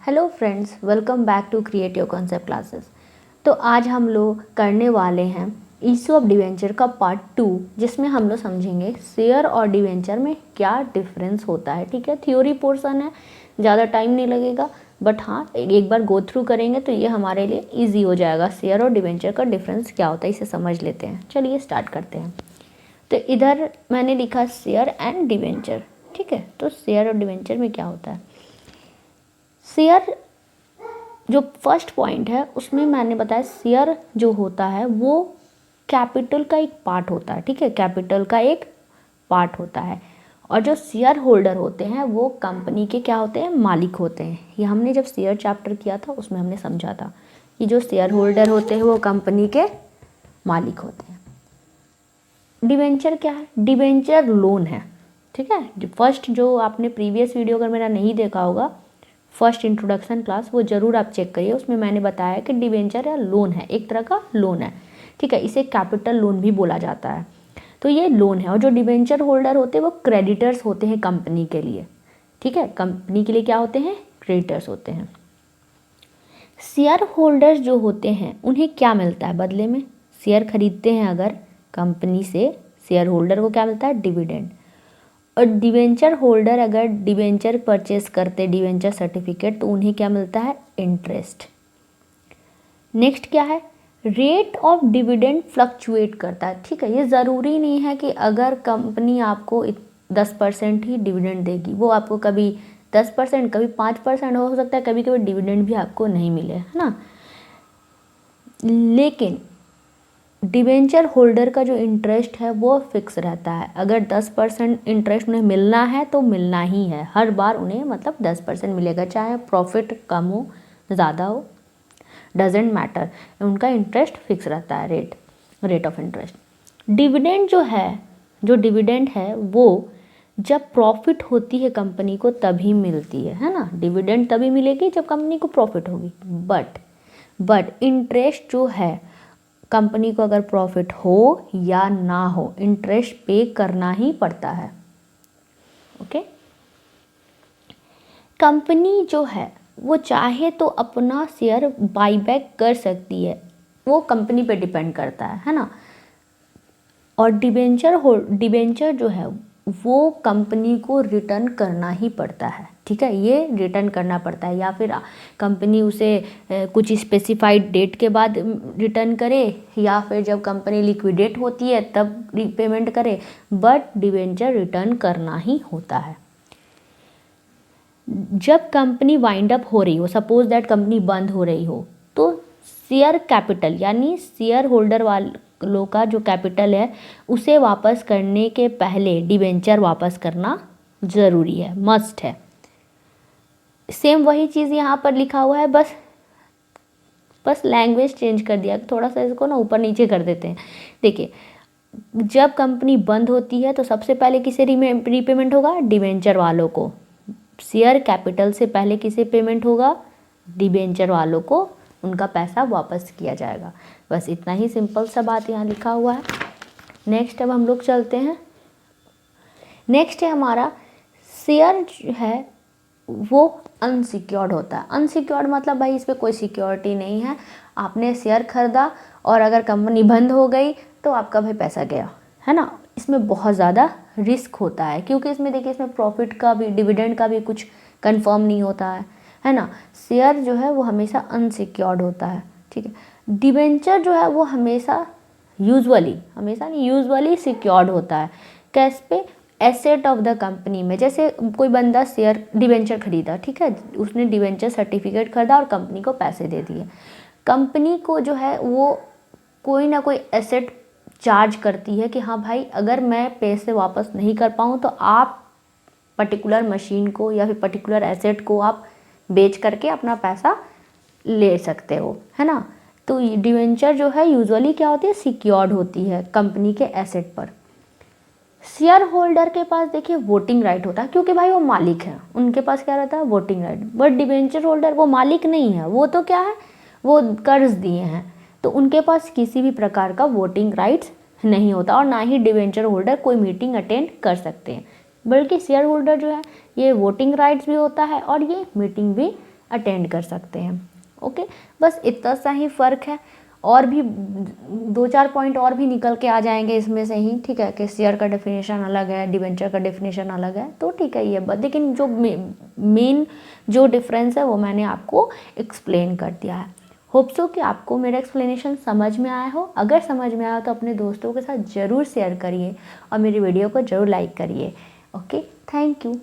Hello friends, welcome back to create your concept classes. तो आज हम लोग करने वाले हैं इशू ऑफ डिवेंचर का पार्ट 2, जिसमें हम लोग समझेंगे शेयर और डिवेंचर में क्या डिफरेंस होता है। ठीक है, थ्योरी पोर्शन है, ज़्यादा टाइम नहीं लगेगा, बट हाँ एक बार गो थ्रू करेंगे तो ये हमारे लिए ईजी हो जाएगा। शेयर और डिवेंचर का डिफरेंस क्या होता है इसे समझ लेते हैं। चलिए स्टार्ट करते हैं। तो इधर मैंने लिखा शेयर एंड डिवेंचर। ठीक है, तो शेयर और डिवेंचर में क्या होता है। शेयर जो फर्स्ट पॉइंट है उसमें मैंने बताया शेयर जो होता है वो कैपिटल का एक पार्ट होता है। ठीक है, कैपिटल का एक पार्ट होता है। और जो शेयर होल्डर होते हैं वो कंपनी के क्या होते हैं, मालिक होते हैं। ये हमने जब शेयर चैप्टर किया था उसमें हमने समझा था कि जो शेयर होल्डर होते हैं वो कंपनी के मालिक होते हैं। डिवेंचर क्या है, डिवेंचर लोन है। ठीक है, फर्स्ट जो आपने प्रीवियस वीडियो अगर मेरा नहीं देखा होगा, फर्स्ट इंट्रोडक्शन क्लास, वो ज़रूर आप चेक करिए। उसमें मैंने बताया कि डिवेंचर या लोन है, एक तरह का लोन है। ठीक है, इसे कैपिटल लोन भी बोला जाता है। तो ये लोन है। और जो डिवेंचर होल्डर होते हैं वो क्रेडिटर्स होते हैं कंपनी के लिए। ठीक है, कंपनी के लिए क्या होते हैं, क्रेडिटर्स होते हैं। शेयर होल्डर्स जो होते हैं उन्हें क्या मिलता है बदले में, शेयर खरीदते हैं अगर कंपनी से, शेयर होल्डर को क्या मिलता है, डिविडेंड। और डिवेंचर होल्डर अगर डिवेंचर परचेस करते, डिवेंचर सर्टिफिकेट, तो उन्हें क्या मिलता है, इंटरेस्ट। नेक्स्ट क्या है, रेट ऑफ डिविडेंड फ्लक्चुएट करता है। ठीक है, ये ज़रूरी नहीं है कि अगर कंपनी आपको 10% ही डिविडेंड देगी, वो आपको कभी 10%, कभी 5% हो सकता है, कभी कभी डिविडेंड भी आपको नहीं मिले, है ना। लेकिन डिवेंचर होल्डर का जो इंटरेस्ट है वो फिक्स रहता है। अगर 10% इंटरेस्ट उन्हें मिलना है तो मिलना ही है, हर बार उन्हें मतलब 10% मिलेगा, चाहे प्रॉफिट कम हो ज़्यादा हो, डजेंट मैटर, उनका इंटरेस्ट फिक्स रहता है, रेट ऑफ इंटरेस्ट। डिविडेंड जो है, जो डिविडेंड है वो जब प्रॉफिट होती है कंपनी को तभी मिलती है ना। डिविडेंड तभी मिलेगी जब कंपनी को प्रॉफिट होगी। बट इंटरेस्ट जो है, कंपनी को अगर प्रॉफिट हो या ना हो, इंटरेस्ट पे करना ही पड़ता है। ओके, कंपनी जो है वो चाहे तो अपना शेयर बाईबैक कर सकती है, वो कंपनी पे डिपेंड करता है ना। और डिबेंचर जो है वो कंपनी को रिटर्न करना ही पड़ता है। ठीक है, ये रिटर्न करना पड़ता है, या फिर कंपनी उसे कुछ स्पेसिफाइड डेट के बाद रिटर्न करे, या फिर जब कंपनी लिक्विडेट होती है तब रीपेमेंट करे, बट डिबेंचर रिटर्न करना ही होता है। जब कंपनी वाइंड अप हो रही हो, सपोज दैट कंपनी बंद हो रही हो, तो शेयर कैपिटल यानी शेयर होल्डर वालों का जो कैपिटल है उसे वापस करने के पहले डिबेंचर वापस करना ज़रूरी है, मस्ट है। सेम वही चीज़ यहाँ पर लिखा हुआ है, बस लैंग्वेज चेंज कर दिया, थोड़ा सा इसको ना ऊपर नीचे कर देते हैं। देखिए, जब कंपनी बंद होती है तो सबसे पहले किसे रीपेमेंट होगा, डिबेंचर वालों को। शेयर कैपिटल से पहले किसे पेमेंट होगा, डिबेंचर वालों को, उनका पैसा वापस किया जाएगा। बस इतना ही सिंपल सा बात यहाँ लिखा हुआ है। नेक्स्ट अब हम लोग चलते हैं। नेक्स्ट है हमारा, शेयर है वो अनसिक्योर्ड होता है। अनसिक्योर्ड मतलब भाई इस पर कोई सिक्योरिटी नहीं है, आपने शेयर खरीदा और अगर कंपनी बंद हो गई तो आपका भाई पैसा गया, है ना। इसमें बहुत ज़्यादा रिस्क होता है, क्योंकि इसमें देखिए, इसमें प्रॉफिट का भी, डिविडेंड का भी कुछ कंफर्म नहीं होता है ना। शेयर जो है वो हमेशा अनसिक्योर्ड होता है। ठीक है, डिबेंचर जो है वो हमेशा यूजुअली सिक्योर्ड होता है। कैस पे, एसेट ऑफ द कंपनी में। जैसे कोई बंदा शेयर डिबेंचर खरीदा, ठीक है, उसने डिबेंचर सर्टिफिकेट खरीदा और कंपनी को पैसे दे दिए। कंपनी को जो है वो कोई ना कोई एसेट चार्ज करती है कि हाँ भाई, अगर मैं पैसे वापस नहीं कर पाऊँ तो आप पर्टिकुलर मशीन को या फिर पर्टिकुलर एसेट को आप बेच करके अपना पैसा ले सकते हो, है ना। तो डिवेंचर जो है यूजुअली क्या होती है, सिक्योर्ड होती है कंपनी के एसेट पर। शेयर होल्डर के पास देखिए वोटिंग राइट होता है, क्योंकि भाई वो मालिक है, उनके पास क्या रहता है, voting right. But debenture holder वो मालिक नहीं है, वो तो क्या है, वो कर्ज दिए हैं, तो उनके पास किसी भी प्रकार का वोटिंग राइट्स नहीं होता, और ना ही डिवेंचर होल्डर कोई मीटिंग अटेंड कर सकते हैं। बल्कि शेयर होल्डर जो है ये वोटिंग राइट्स भी होता है और ये मीटिंग भी अटेंड कर सकते हैं। ओके, बस इतना सा ही फ़र्क है। और भी 2-4 पॉइंट और भी निकल के आ जाएंगे इसमें से ही, ठीक है, कि शेयर का डेफिनेशन अलग है, डिबेंचर का डेफिनेशन अलग है, तो ठीक है ये बात, लेकिन जो मेन जो डिफरेंस है वो मैंने आपको एक्सप्लेन कर दिया है। होप सो कि आपको मेरा एक्सप्लेनेशन समझ में आया हो। अगर समझ में आया तो अपने दोस्तों के साथ ज़रूर शेयर करिए और मेरी वीडियो को ज़रूर लाइक करिए। Okay, thank you.